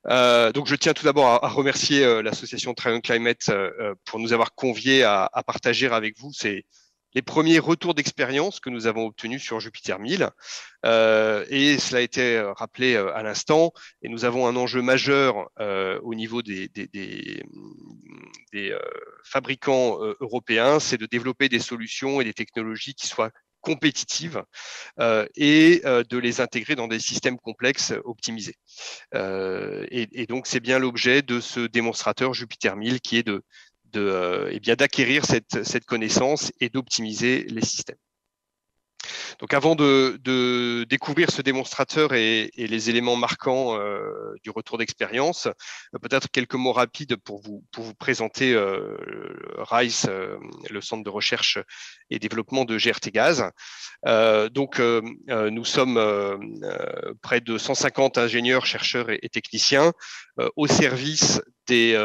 Donc, je tiens tout d'abord à remercier l'association Trion Climate pour nous avoir conviés à partager avec vous les premiers retours d'expérience que nous avons obtenus sur Jupiter 1000. Et cela a été rappelé à l'instant. Et nous avons un enjeu majeur au niveau des fabricants européens, c'est de développer des solutions et des technologies qui soient compétitives et de les intégrer dans des systèmes complexes optimisés. Et donc, c'est bien l'objet de ce démonstrateur Jupiter 1000 qui est d'acquérir cette connaissance et d'optimiser les systèmes. Donc, avant de découvrir ce démonstrateur et les éléments marquants du retour d'expérience, peut-être quelques mots rapides pour vous présenter RICE, le centre de recherche et développement de GRT Gaz. Nous sommes près de 150 ingénieurs, chercheurs et techniciens au service des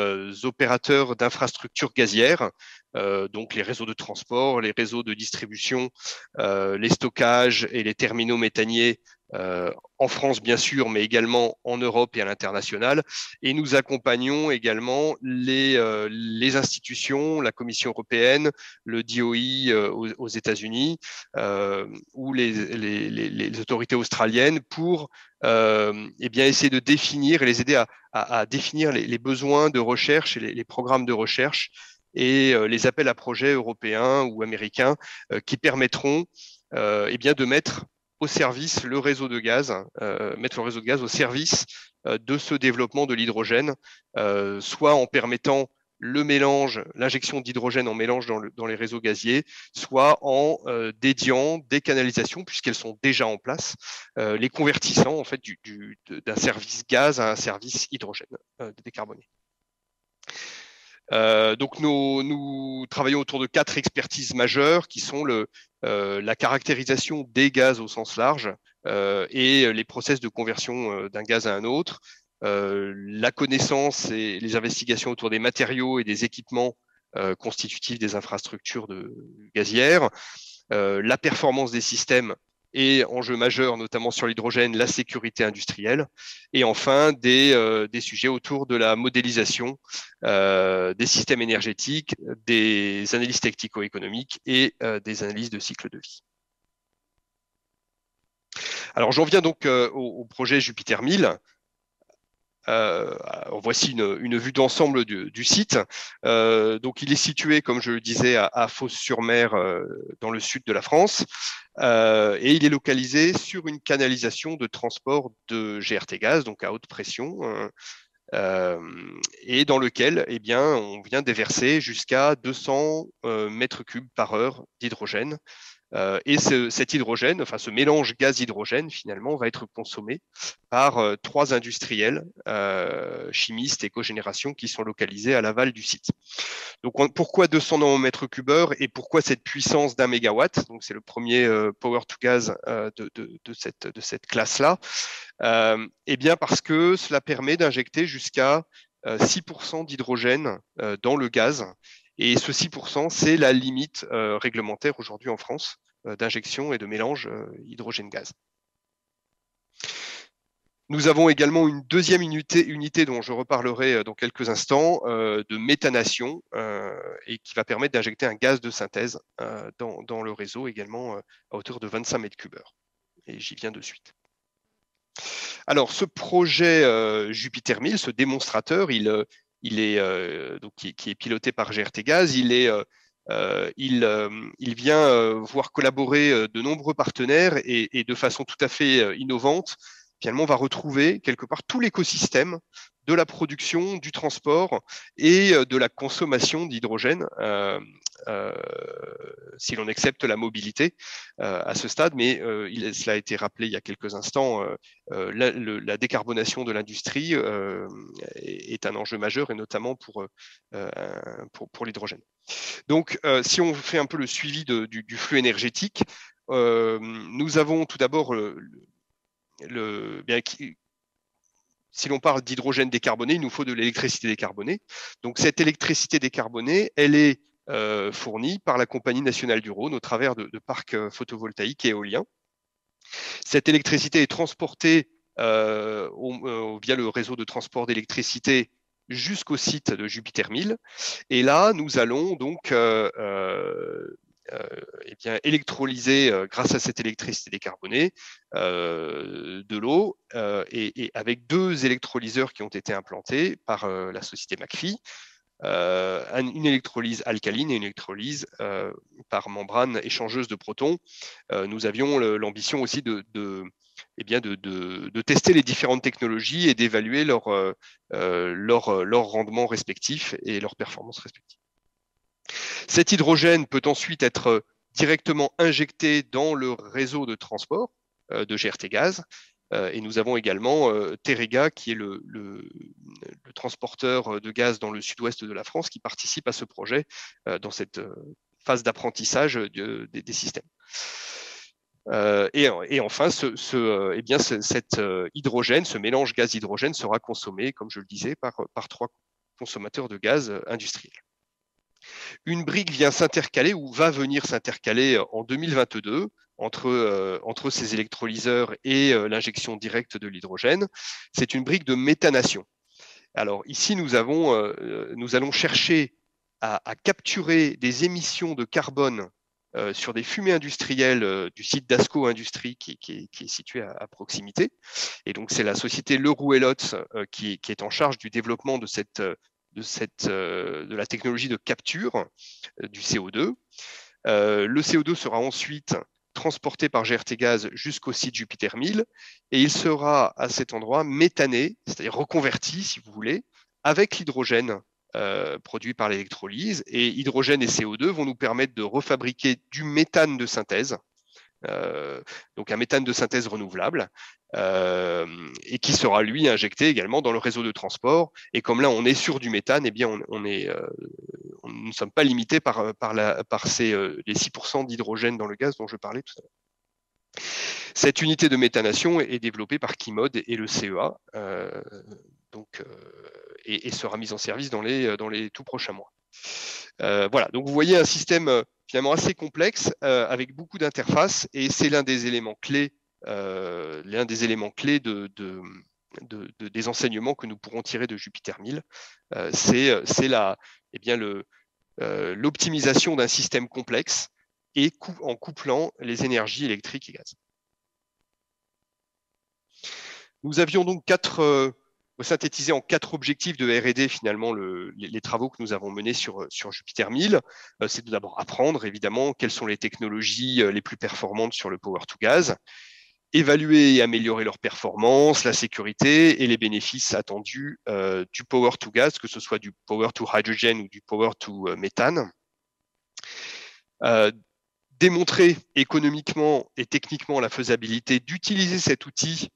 opérateurs d'infrastructures gazières, donc les réseaux de transport, les réseaux de distribution, les stockages et les terminaux méthaniers en France bien sûr, mais également en Europe et à l'international. Et nous accompagnons également les institutions, la Commission européenne, le DOE aux États-Unis ou les autorités australiennes pour essayer de définir et les aider à définir les besoins de recherche et les programmes de recherche et les appels à projets européens ou américains qui permettront de mettre au service le réseau de gaz, mettre le réseau de gaz au service de ce développement de l'hydrogène, soit en permettant le mélange, l'injection d'hydrogène en mélange dans les réseaux gaziers, soit en dédiant des canalisations, puisqu'elles sont déjà en place, les convertissant en fait d'un service gaz à un service hydrogène décarboné. Donc nous travaillons autour de 4 expertises majeures qui sont la caractérisation des gaz au sens large et les process de conversion d'un gaz à un autre, la connaissance et les investigations autour des matériaux et des équipements constitutifs des infrastructures gazières, la performance des systèmes et enjeux majeurs, notamment sur l'hydrogène, la sécurité industrielle, et enfin des sujets autour de la modélisation des systèmes énergétiques, des analyses technico-économiques et des analyses de cycle de vie. Alors, j'en viens donc au projet Jupiter 1000. Voici une vue d'ensemble du site. Donc, il est situé, comme je le disais, à Fos-sur-Mer, dans le sud de la France, et il est localisé sur une canalisation de transport de GRT gaz, donc à haute pression, et dans lequel, on vient déverser jusqu'à 200 mètres cubes par heure d'hydrogène. Et cet hydrogène, enfin ce mélange gaz-hydrogène, finalement, va être consommé par 3 industriels chimistes et cogénération qui sont localisés à l'aval du site. Donc, pourquoi 200 mètres cubes heure et pourquoi cette puissance d'1 mégawatt? Donc, c'est le premier power to gas de cette classe-là. Parce que cela permet d'injecter jusqu'à 6% d'hydrogène dans le gaz. Et ce 6%, c'est la limite réglementaire aujourd'hui en France d'injection et de mélange hydrogène-gaz. Nous avons également une deuxième unité dont je reparlerai dans quelques instants, de méthanation, et qui va permettre d'injecter un gaz de synthèse dans le réseau également à hauteur de 25 mètres cubes heure. Et j'y viens de suite. Alors, ce projet Jupiter 1000, ce démonstrateur, qui est piloté par GRT Gaz, il vient voir collaborer de nombreux partenaires et de façon tout à fait innovante. Finalement, on va retrouver quelque part tout l'écosystème de la production, du transport et de la consommation d'hydrogène, si l'on accepte la mobilité à ce stade. Mais cela a été rappelé il y a quelques instants, la décarbonation de l'industrie est un enjeu majeur, et notamment pour l'hydrogène. Donc, si on fait un peu le suivi du flux énergétique, nous avons tout d'abord si l'on parle d'hydrogène décarboné, il nous faut de l'électricité décarbonée. Donc, cette électricité décarbonée, elle est fournie par la Compagnie nationale du Rhône au travers de parcs photovoltaïques et éoliens. Cette électricité est transportée via le réseau de transport d'électricité jusqu'au site de Jupiter 1000. Et là, nous allons donc électrolyser, grâce à cette électricité décarbonée, de l'eau, et avec 2 électrolyseurs qui ont été implantés par la société McPhy, une électrolyse alcaline et une électrolyse par membrane échangeuse de protons. Nous avions l'ambition aussi de tester les différentes technologies et d'évaluer leur rendement respectif et leurs performances respectives. Cet hydrogène peut ensuite être directement injecté dans le réseau de transport de GRT Gaz. Et nous avons également Terega, qui est le transporteur de gaz dans le sud-ouest de la France, qui participe à ce projet dans cette phase d'apprentissage des systèmes. Et enfin, cet hydrogène, ce mélange gaz-hydrogène sera consommé, comme je le disais, par 3 consommateurs de gaz industriels. Une brique vient s'intercaler ou va venir s'intercaler en 2022 entre ces électrolyseurs et l'injection directe de l'hydrogène. C'est une brique de méthanation. Alors ici, nous allons chercher à capturer des émissions de carbone sur des fumées industrielles du site d'Asco Industries qui est situé à proximité. Et donc, c'est la société Leroux et Lotz qui est en charge du développement de la technologie de capture du CO2. Le CO2 sera ensuite transporté par GRT Gaz jusqu'au site Jupiter 1000 et il sera à cet endroit méthané, c'est-à-dire reconverti, si vous voulez, avec l'hydrogène produit par l'électrolyse. Et hydrogène et CO2 vont nous permettre de refabriquer du méthane de synthèse, donc un méthane de synthèse renouvelable, et qui sera lui injecté également dans le réseau de transport. Et comme là on est sur du méthane, eh bien nous ne sommes pas limités par les 6% d'hydrogène dans le gaz dont je parlais tout à l'heure. Cette unité de méthanation est développée par Kimod et le CEA, et sera mise en service dans les tout prochains mois. Voilà, donc vous voyez un système finalement assez complexe avec beaucoup d'interfaces, et c'est l'un des éléments clés, des enseignements que nous pourrons tirer de Jupiter 1000. C'est l'optimisation d'un système complexe et en couplant les énergies électriques et gaz. Nous avions donc synthétisé en 4 objectifs de R&D finalement les travaux que nous avons menés sur Jupiter 1000. C'est de d'abord apprendre évidemment quelles sont les technologies les plus performantes sur le power to gas, évaluer et améliorer leur performance, la sécurité et les bénéfices attendus du power to gas, que ce soit du power to hydrogen ou du power to méthane. Démontrer économiquement et techniquement la faisabilité d'utiliser cet outil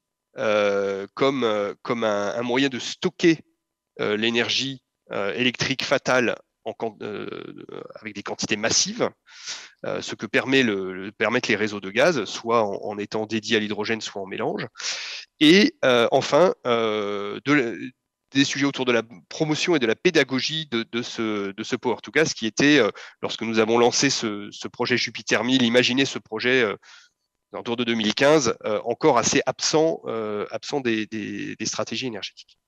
comme un moyen de stocker l'énergie électrique fatale avec des quantités massives, ce que permettent les réseaux de gaz, soit en étant dédiés à l'hydrogène, soit en mélange. Et enfin, des sujets autour de la promotion et de la pédagogie de ce power to gas qui était, lorsque nous avons lancé ce projet Jupiter 1000, imaginé ce projet autour de 2015, encore assez absent des stratégies énergétiques.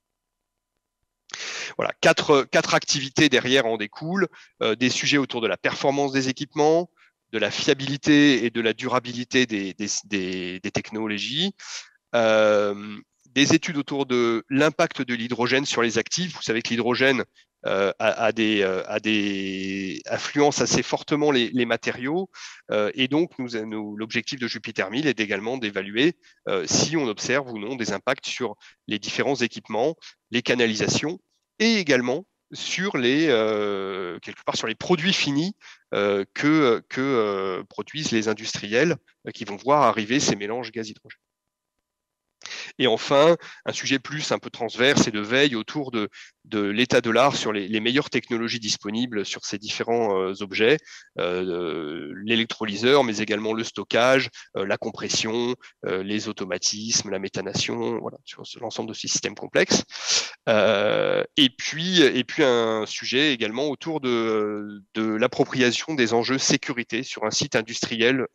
Voilà, quatre activités derrière en découlent, des sujets autour de la performance des équipements, de la fiabilité et de la durabilité des technologies, des études autour de l'impact de l'hydrogène sur les actifs. Vous savez que l'hydrogène influence assez fortement les matériaux, et donc l'objectif de Jupiter 1000 est également d'évaluer si on observe ou non des impacts sur les différents équipements, les canalisations, et également sur quelque part sur les produits finis que produisent les industriels qui vont voir arriver ces mélanges gaz-hydrogène. Et enfin, un sujet un peu transverse et de veille autour de l'état de l'art sur les meilleures technologies disponibles sur ces différents objets, l'électrolyseur, mais également le stockage, la compression, les automatismes, la méthanation, voilà, sur l'ensemble de ces systèmes complexes. Et puis un sujet également autour de l'appropriation des enjeux sécurité sur un site industriel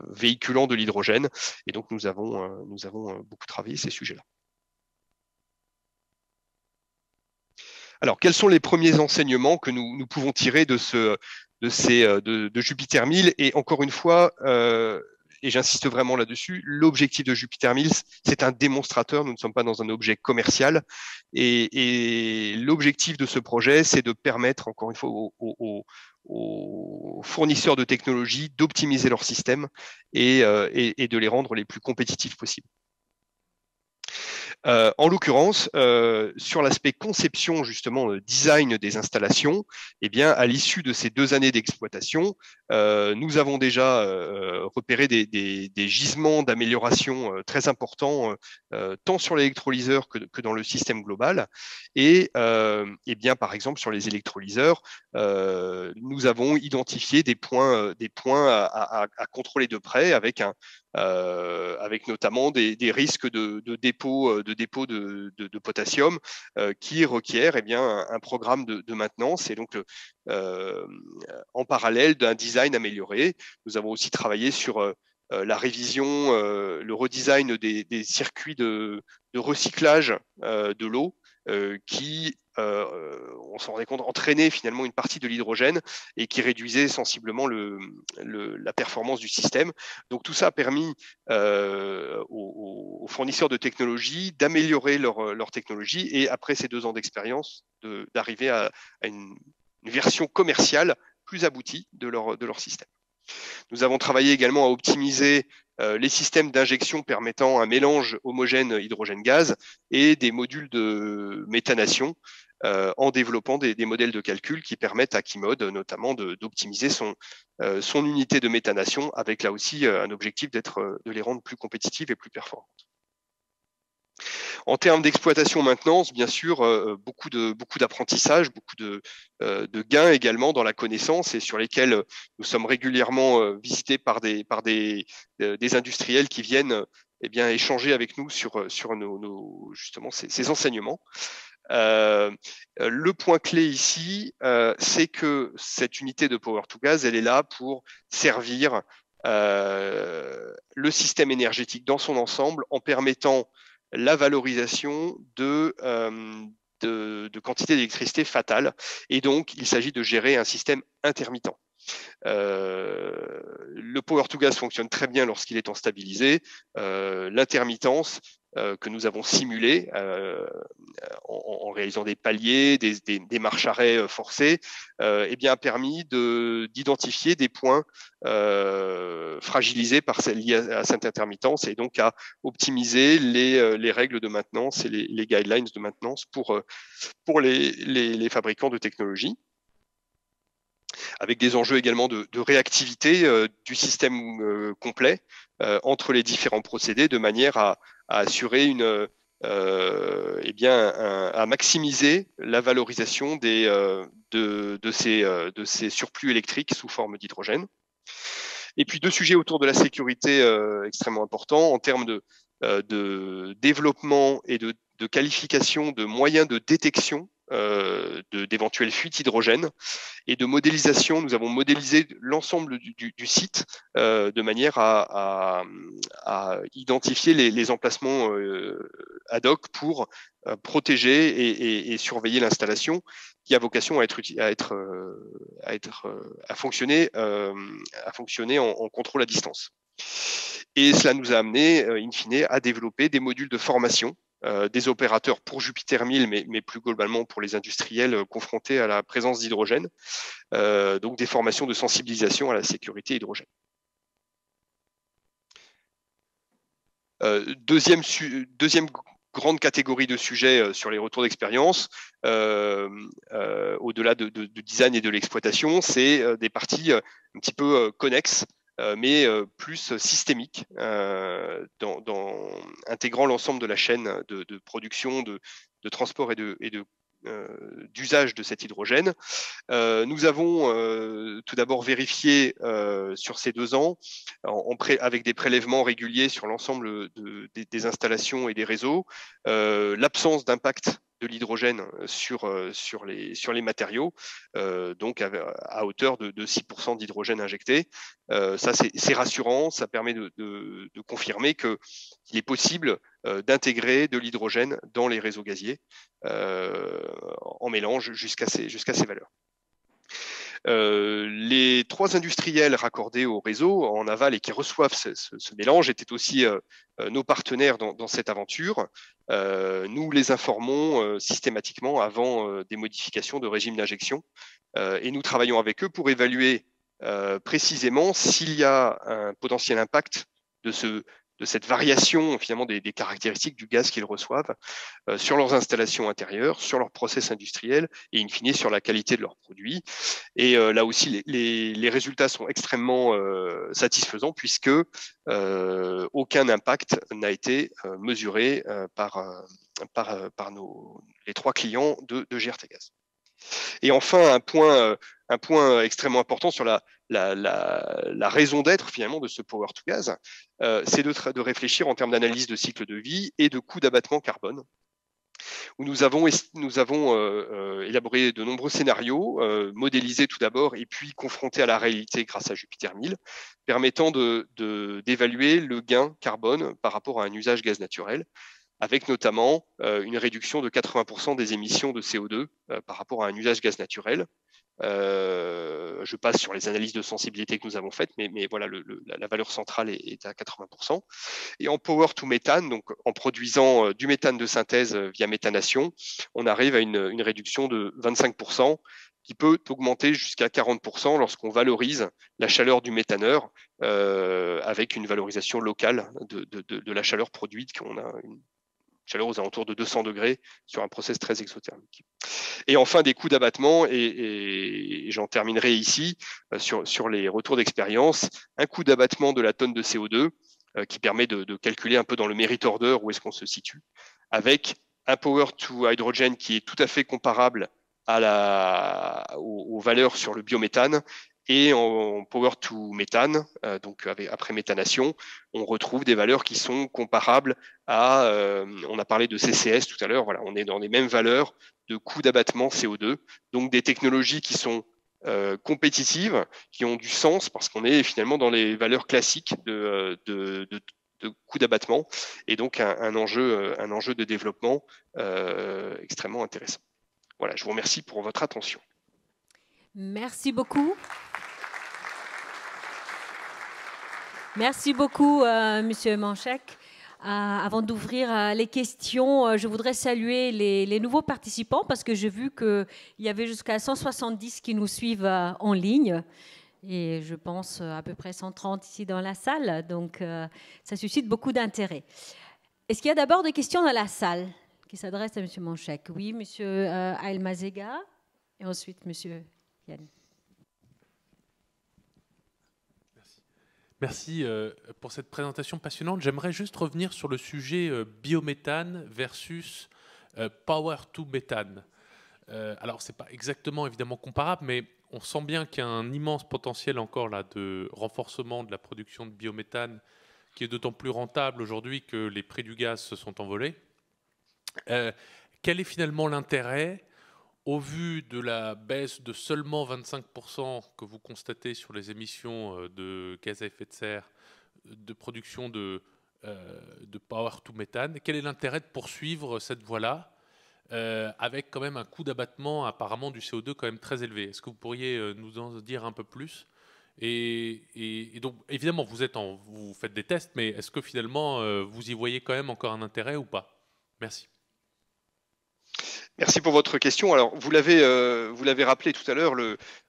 véhiculant de l'hydrogène. Et donc nous avons beaucoup travaillé ces sujets-là. Alors, quels sont les premiers enseignements que nous pouvons tirer de Jupiter 1000? Et encore une fois, et j'insiste vraiment là-dessus, l'objectif de Jupiter 1000, c'est un démonstrateur, nous ne sommes pas dans un objet commercial. Et l'objectif de ce projet, c'est de permettre, encore une fois, aux fournisseurs de technologies d'optimiser leur système et de les rendre les plus compétitifs possibles. En l'occurrence, sur l'aspect conception, justement, design des installations, eh bien, à l'issue de ces 2 années d'exploitation, nous avons déjà repéré des gisements d'amélioration très importants, tant sur l'électrolyseur que dans le système global. Et eh bien, par exemple, sur les électrolyseurs, nous avons identifié des points à contrôler de près avec notamment des risques de dépôt de potassium qui requièrent eh bien, un programme de maintenance et donc en parallèle d'un design amélioré. Nous avons aussi travaillé sur la révision, le redesign des circuits de recyclage de l'eau qui, on s'en rendait compte, entraînait finalement une partie de l'hydrogène et qui réduisait sensiblement la performance du système. Donc tout ça a permis aux fournisseurs de technologies d'améliorer leur technologie et après ces 2 ans d'expérience, d'arriver à une version commerciale plus aboutie de leur système. Nous avons travaillé également à optimiser les systèmes d'injection permettant un mélange homogène hydrogène-gaz et des modules de méthanation en développant des modèles de calcul qui permettent à Kimode notamment d'optimiser son unité de méthanation avec là aussi un objectif de les rendre plus compétitives et plus performantes. En termes d'exploitation maintenance, bien sûr, beaucoup d'apprentissage, beaucoup de gains également dans la connaissance et sur lesquels nous sommes régulièrement visités par des industriels qui viennent eh bien, échanger avec nous sur justement ces enseignements. Le point clé ici, c'est que cette unité de Power2Gas, elle est là pour servir le système énergétique dans son ensemble en permettant la valorisation de quantité d'électricité fatale. Et donc, il s'agit de gérer un système intermittent. Le Power2Gas fonctionne très bien lorsqu'il est en stabilisé. L'intermittence que nous avons simulée en réalisant des paliers, des marches arrêts forcés, eh bien, a permis d'identifier des points fragilisés liés à cette intermittence et donc à optimiser les règles de maintenance et les guidelines de maintenance pour les fabricants de technologies, avec des enjeux également de réactivité du système complet entre les différents procédés, de manière à assurer à maximiser la valorisation de ces surplus électriques sous forme d'hydrogène. Et puis 2 sujets autour de la sécurité extrêmement importants en termes de développement et de qualification de moyens de détection d'éventuelles fuites hydrogène et de modélisation. Nous avons modélisé l'ensemble du site de manière à identifier les emplacements ad hoc pour protéger et surveiller l'installation qui a vocation à fonctionner en contrôle à distance. Et cela nous a amené, in fine, à développer des modules de formation des opérateurs pour Jupiter 1000, mais plus globalement pour les industriels confrontés à la présence d'hydrogène, donc des formations de sensibilisation à la sécurité hydrogène. Deuxième grande catégorie de sujets sur les retours d'expérience, au-delà de design et de l'exploitation, c'est des parties un petit peu connexes, mais plus systémique, intégrant l'ensemble de la chaîne de production, de transport et d'usage de cet hydrogène. Nous avons tout d'abord vérifié sur ces 2 ans, avec des prélèvements réguliers sur l'ensemble des installations et des réseaux, l'absence d'impact de l'hydrogène sur les matériaux, donc à hauteur de 6% d'hydrogène injecté. Ça, c'est rassurant, ça permet de confirmer qu'il est possible d'intégrer de l'hydrogène dans les réseaux gaziers en mélange jusqu'à ces valeurs. Les 3 industriels raccordés au réseau en aval et qui reçoivent ce mélange étaient aussi nos partenaires dans cette aventure. Nous les informons systématiquement avant des modifications de régime d'injection et nous travaillons avec eux pour évaluer précisément s'il y a un potentiel impact de cette variation finalement des caractéristiques du gaz qu'ils reçoivent sur leurs installations intérieures, sur leurs process industriels et in fine sur la qualité de leurs produits. Et là aussi, les résultats sont extrêmement satisfaisants puisque aucun impact n'a été mesuré par les 3 clients de GRT Gaz. Et enfin, un point extrêmement important sur la raison d'être finalement de ce Power to Gas, c'est de réfléchir en termes d'analyse de cycle de vie et de coût d'abattement carbone, où nous avons élaboré de nombreux scénarios, modélisés tout d'abord et puis confrontés à la réalité grâce à Jupiter 1000, permettant d'évaluer le gain carbone par rapport à un usage gaz naturel, avec notamment une réduction de 80% des émissions de CO2 par rapport à un usage gaz naturel. Je passe sur les analyses de sensibilité que nous avons faites, mais voilà, la valeur centrale est à 80%. Et en power to méthane, donc en produisant du méthane de synthèse via méthanation, on arrive à une réduction de 25% qui peut augmenter jusqu'à 40% lorsqu'on valorise la chaleur du méthaneur avec une valorisation locale de la chaleur produite, qu'on a une chaleur aux alentours de 200 degrés sur un process très exothermique. Et enfin, des coûts d'abattement, et j'en terminerai ici sur les retours d'expérience. Un coût d'abattement de la tonne de CO2 qui permet de calculer un peu dans le merit order où est-ce qu'on se situe, avec un power to hydrogen qui est tout à fait comparable aux valeurs sur le biométhane. Et en power to méthane, donc après méthanation, on retrouve des valeurs qui sont comparables à, on a parlé de CCS tout à l'heure, voilà, on est dans les mêmes valeurs de coût d'abattement CO2, donc des technologies qui sont compétitives, qui ont du sens parce qu'on est finalement dans les valeurs classiques de coût d'abattement et donc un enjeu de développement extrêmement intéressant. Voilà, je vous remercie pour votre attention. Merci beaucoup. Merci beaucoup, Monsieur Manchek. Avant d'ouvrir les questions, je voudrais saluer les nouveaux participants parce que j'ai vu qu'il y avait jusqu'à 170 qui nous suivent en ligne et je pense à peu près 130 ici dans la salle. Donc, ça suscite beaucoup d'intérêt. Est-ce qu'il y a d'abord des questions dans la salle qui s'adressent à Monsieur Manchek? Oui, Monsieur Ailmazega et ensuite Monsieur Yann. Merci pour cette présentation passionnante. J'aimerais juste revenir sur le sujet biométhane versus power to méthane. Alors, ce n'est pas exactement évidemment comparable, mais on sent bien qu'il y a un immense potentiel encore là de renforcement de la production de biométhane qui est d'autant plus rentable aujourd'hui que les prix du gaz se sont envolés. Quel est finalement l'intérêt au vu de la baisse de seulement 25% que vous constatez sur les émissions de gaz à effet de serre de production de power to méthane, quel est l'intérêt de poursuivre cette voie-là avec quand même un coût d'abattement apparemment du CO2 quand même très élevé? Est-ce que vous pourriez nous en dire un peu plus? Et donc évidemment vous faites des tests, mais est-ce que finalement vous y voyez quand même encore un intérêt ou pas? Merci. Merci pour votre question. Alors, vous l'avez rappelé tout à l'heure,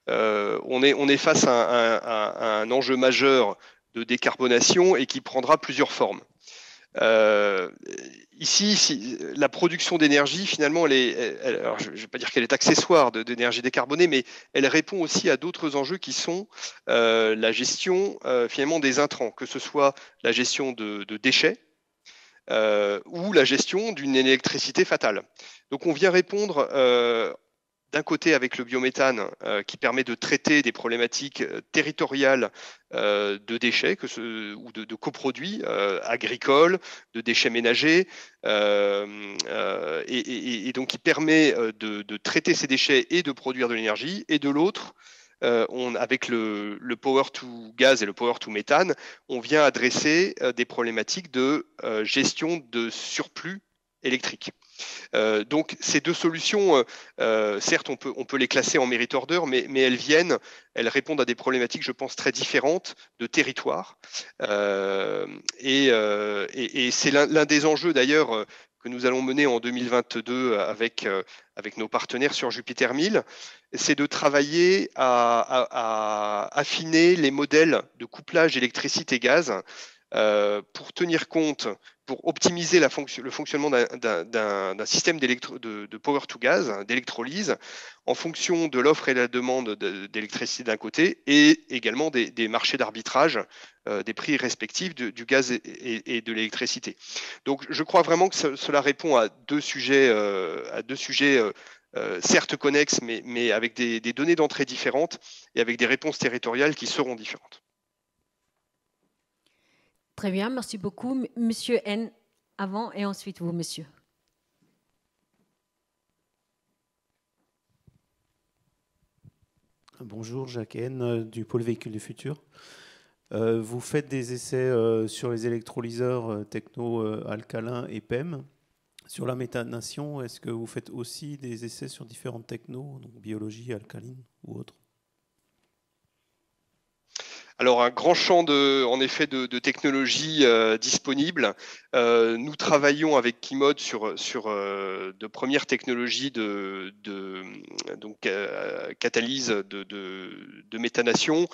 on est face à un enjeu majeur de décarbonation et qui prendra plusieurs formes. Ici, la production d'énergie, finalement, alors je ne vais pas dire qu'elle est accessoire d'énergie décarbonée, mais elle répond aussi à d'autres enjeux qui sont la gestion finalement des intrants, que ce soit la gestion de déchets, ou la gestion d'une électricité fatale. Donc on vient répondre d'un côté avec le biométhane qui permet de traiter des problématiques territoriales de déchets ou de coproduits agricoles, de déchets ménagers, et donc qui permet de traiter ces déchets et de produire de l'énergie, et de l'autre, avec le power to gaz et le power to méthane, on vient adresser des problématiques de gestion de surplus électrique. Donc ces deux solutions, certes on peut les classer en merit order, mais elles répondent à des problématiques, je pense, très différentes de territoire. Et c'est l'un des enjeux d'ailleurs que nous allons mener en 2022 avec nos partenaires sur Jupiter 1000, c'est de travailler à affiner les modèles de couplage électricité-gaz pour tenir compte, pour optimiser le fonctionnement d'un système de power to gaz, d'électrolyse, en fonction de l'offre et de la demande d'électricité d'un côté, et également des marchés d'arbitrage, des prix respectifs du gaz et de l'électricité. Donc je crois vraiment que cela répond à deux sujets, certes connexes, mais avec des données d'entrée différentes et avec des réponses territoriales qui seront différentes. Très bien, merci beaucoup. Monsieur N, avant et ensuite vous, monsieur. Bonjour, Jacques N, du pôle véhicule du futur. Vous faites des essais sur les électrolyseurs techno-alcalins et PEM. Sur la méthanation, est-ce que vous faites aussi des essais sur différentes technos, donc biologie, alcaline ou autre? Alors, un grand champ en effet de technologies disponibles. Nous travaillons avec Kimod sur de premières technologies donc catalyse de méthanation.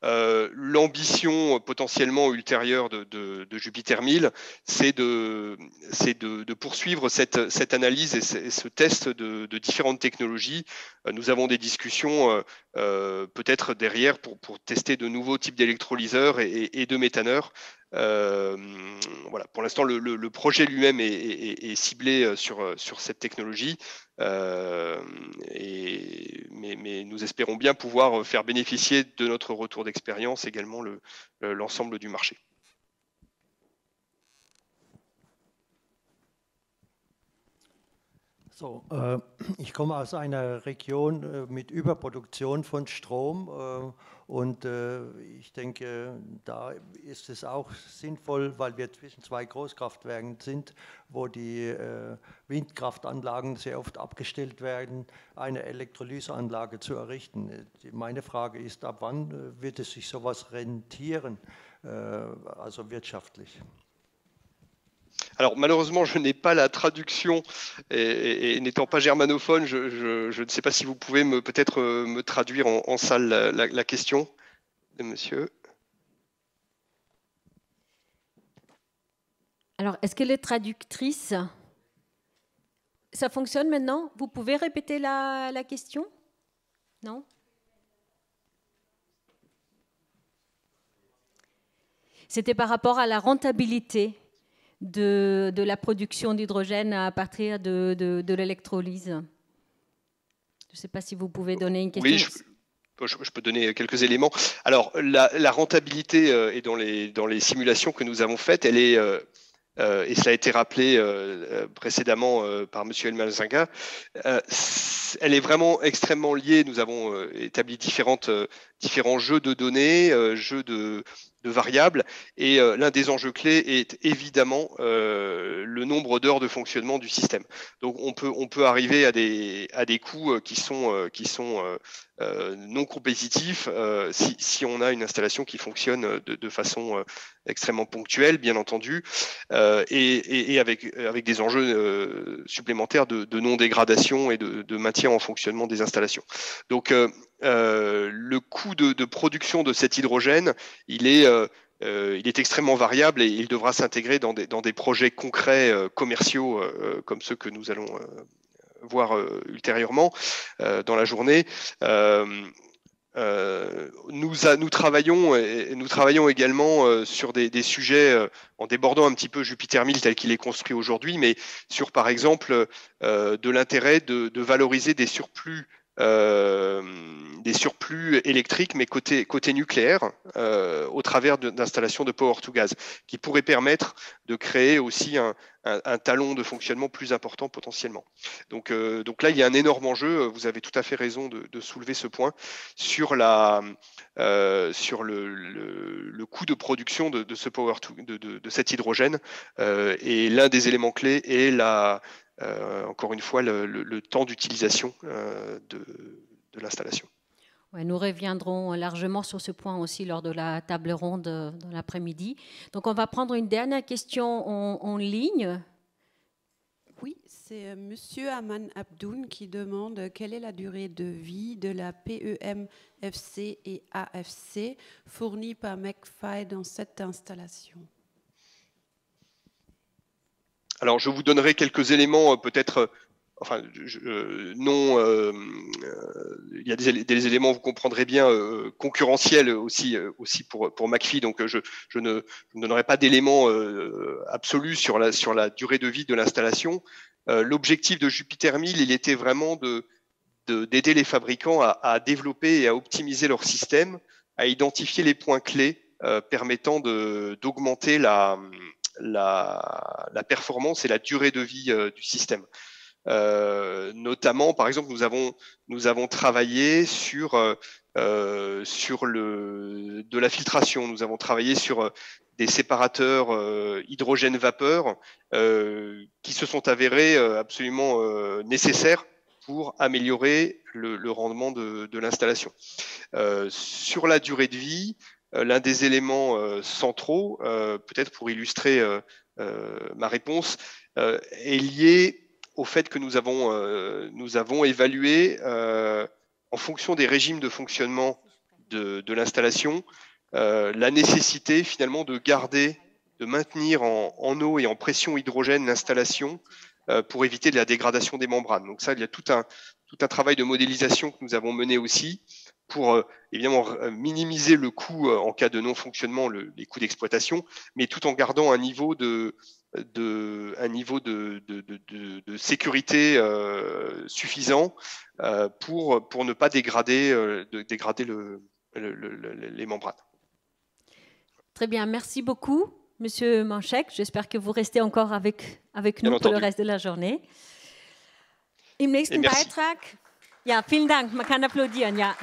L'ambition potentiellement ultérieure de Jupiter 1000, c'est de poursuivre cette analyse et ce test de différentes technologies. Nous avons des discussions peut-être derrière pour tester de nouveaux types d'électrolyseurs et de méthaneurs. Voilà. Pour l'instant, le projet lui-même est ciblé sur cette technologie, mais nous espérons bien pouvoir faire bénéficier de notre retour d'expérience également l'ensemble du marché. So, ich komme aus einer Region mit Überproduktion von Strom und ich denke, da ist es auch sinnvoll, weil wir zwischen zwei Großkraftwerken sind, wo die Windkraftanlagen sehr oft abgestellt werden, eine Elektrolyseanlage zu errichten. Meine Frage ist, ab wann wird es sich sowas rentieren, also wirtschaftlich? Alors malheureusement, je n'ai pas la traduction et n'étant pas germanophone, je ne sais pas si vous pouvez peut-être me traduire en salle la question de monsieur. Alors, est-ce que les traductrices, ça fonctionne maintenant? Vous pouvez répéter la question? Non? C'était par rapport à la rentabilité de la production d'hydrogène à partir de l'électrolyse. Je ne sais pas si vous pouvez donner une question. Oui, je peux donner quelques éléments. Alors, la rentabilité est dans les simulations que nous avons faites, elle est, et cela a été rappelé précédemment par M. Elmalzinga, elle est vraiment extrêmement liée. Nous avons établi différents jeux de données, jeux de variables, et l'un des enjeux clés est évidemment le nombre d'heures de fonctionnement du système. Donc on peut arriver à des coûts qui sont non compétitifs si on a une installation qui fonctionne de façon extrêmement ponctuelle, bien entendu, et avec des enjeux supplémentaires de non-dégradation et de maintien en fonctionnement des installations. Donc le coût de production de cet hydrogène, il est extrêmement variable et il devra s'intégrer dans des projets concrets commerciaux comme ceux que nous allons voir ultérieurement dans la journée. nous travaillons également sur des sujets en débordant un petit peu Jupiter 1000 tel qu'il est construit aujourd'hui, mais sur par exemple de l'intérêt de valoriser des surplus électriques, mais côté nucléaire, au travers d'installations de power to gas, qui pourraient permettre de créer aussi un talon de fonctionnement plus important potentiellement. Donc là, il y a un énorme enjeu. Vous avez tout à fait raison de soulever ce point sur le coût de production de ce de cet hydrogène. Et l'un des éléments clés est encore une fois le temps d'utilisation de l'installation. Ouais, nous reviendrons largement sur ce point aussi lors de la table ronde dans l'après-midi. Donc on va prendre une dernière question en ligne. Oui, c'est Monsieur Aman Abdoun qui demande quelle est la durée de vie de la PEM-FC et AFC fournie par McPhy dans cette installation. Alors, je vous donnerai quelques éléments, peut-être, enfin, non, il y a des éléments, vous comprendrez bien, concurrentiels aussi pour McPhy, donc je ne donnerai pas d'éléments absolus sur la durée de vie de l'installation. L'objectif de Jupiter 1000, il était vraiment d'aider les fabricants à développer et à optimiser leur système, à identifier les points clés permettant d'augmenter la performance et la durée de vie du système. Notamment, par exemple, nous avons travaillé sur de la filtration. Nous avons travaillé sur des séparateurs hydrogène-vapeur qui se sont avérés absolument nécessaires pour améliorer le rendement de l'installation. Sur la durée de vie, l'un des éléments centraux, peut-être pour illustrer ma réponse, est lié au fait que nous avons évalué, en fonction des régimes de fonctionnement de l'installation, la nécessité finalement de maintenir en eau et en pression hydrogène l'installation pour éviter de la dégradation des membranes. Donc ça, il y a tout un travail de modélisation que nous avons mené aussi pour évidemment minimiser le coût en cas de non-fonctionnement, les coûts d'exploitation, mais tout en gardant un niveau de sécurité suffisant pour ne pas dégrader les membranes. Très bien, merci beaucoup, Monsieur Manchek. J'espère que vous restez encore avec nous pour le reste de la journée. Im nächsten Beitrag. Ja, vielen Dank. Man kann applaudieren, ja.